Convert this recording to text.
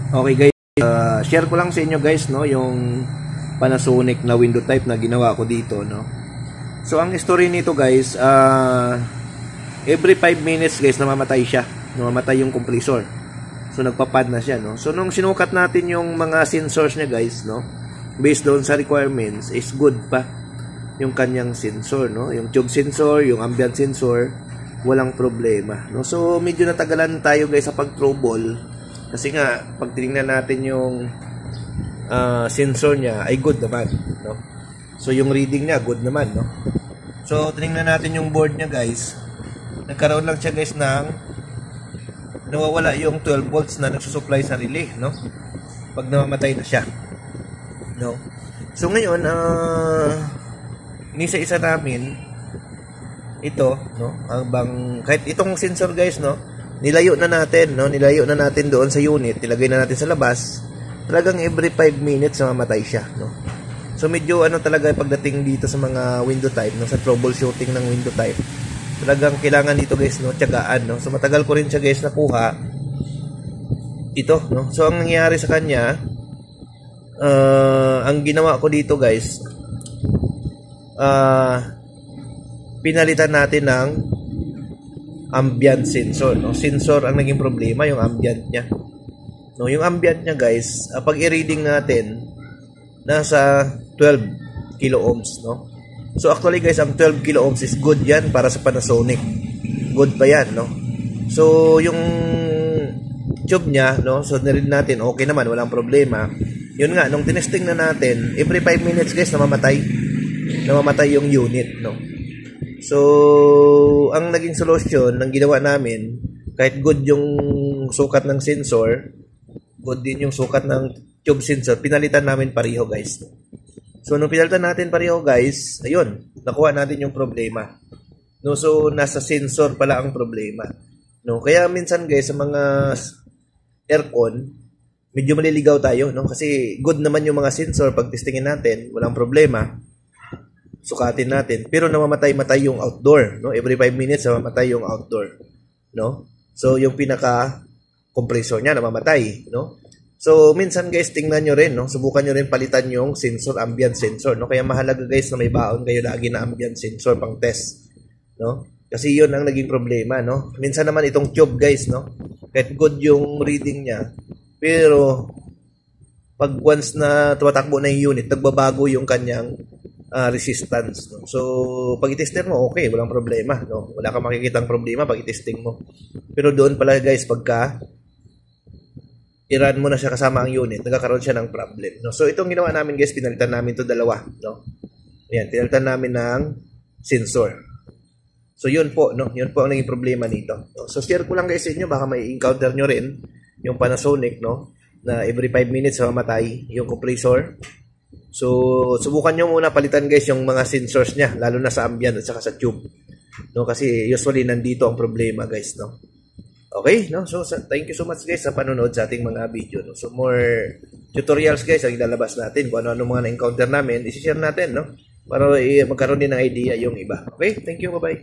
Okay guys, share ko lang sa inyo guys no, yung Panasonic na window type na ginawa ko dito no. So ang story nito guys, every 5 minutes guys namamatay siya. Namamatay yung compressor. So nagpapad na siya no. So nung sinukat natin yung mga sensors niya guys no, based doon sa requirements, is good pa yung kanyang sensor no. Yung tube sensor, yung ambient sensor, walang problema no. So medyo natagalan tayo guys sa pag-trouble kasi nga pag tinignan natin yung sensor niya ay good naman no. So yung reading niya good naman no. So tinignan natin yung board niya guys. Nagkaroon lang siya guys ng nawawala yung 12 volts na nagsusupply sa relay no. Pag namamatay na siya no. So ngayon inisa-isa namin ito no, habang kahit itong sensor guys no, nilayo na natin no, nilayo na natin doon sa unit, nilagay na natin sa labas. Talagang every 5 minutes mamatay siya no. So medyo ano talaga pagdating dito sa mga window type no, sa troubleshooting ng window type, talagang kailangan dito guys no, tiyagaan no. So matagal ko rin siya guys nakuha ito no. So ang nangyari sa kanya, ang ginawa ko dito guys, pinalitan natin ng ambient sensor no. Sensor ang naging problema, yung ambient niya no. Yung ambient niya guys, pag i-reading natin nasa 12 kilo ohms no. So actually guys, ang 12 kilo ohms is good yan para sa Panasonic, good pa yan no. So yung tube niya no, so niread natin okay naman, walang problema. Yun nga, nung tinesting na natin, every 5 minutes guys namamatay yung unit no. So ang naging solution ng ginawa namin, kahit good yung sukat ng sensor, good din yung sukat ng tube sensor, pinalitan namin pareho guys. So nung pinalitan natin pareho guys, ayun, nakuha natin yung problema no. So nasa sensor pala ang problema no. Kaya minsan guys sa mga aircon medyo maliligaw tayo no, kasi good naman yung mga sensor, pag testingin natin walang problema, sukatin natin, pero namamatay-matay yung outdoor no. Every 5 minutes namamatay yung outdoor no. So yung pinaka compressor niya namamatay no. So minsan guys tingnan nyo rin no, subukan nyo rin palitan yung sensor, ambient sensor no. Kaya mahalaga guys na may baon kayo lagi na ambient sensor pang test no, kasi yun ang naging problema no. Minsan naman itong tube guys no, kahit good yung reading niya, pero pag once na tumatakbo na yung unit, nagbabago yung kanyang resistance no. So pag i-tester mo okay, walang problema no, wala kang makikitang problema pag i-testing mo. Pero doon pala guys, pagka i-run mo na siya kasama ang unit, nagkakaroon siya ng problem no. So itong ginawa namin guys, pinalitan namin to dalawa no. Ayan, pinalitan namin ng sensor. So yun po no, yun po ang naging problema nito no. So share ko lang guys sa inyo, baka may encounter nyo rin yung Panasonic no, na every 5 minutes mamatay yung compressor. So subukan nyo muna palitan guys yung mga sensors niya, lalo na sa ambient at saka sa tube no, kasi usually nandito ang problema guys no. Okay no, so thank you so much guys sa panonood sa ating mga video no. So more tutorials guys ang ilalabas natin, kung ano-ano mga na-encounter namin, i-share natin no, para magkaroon din ng idea yung iba. Okay, thank you, bye bye.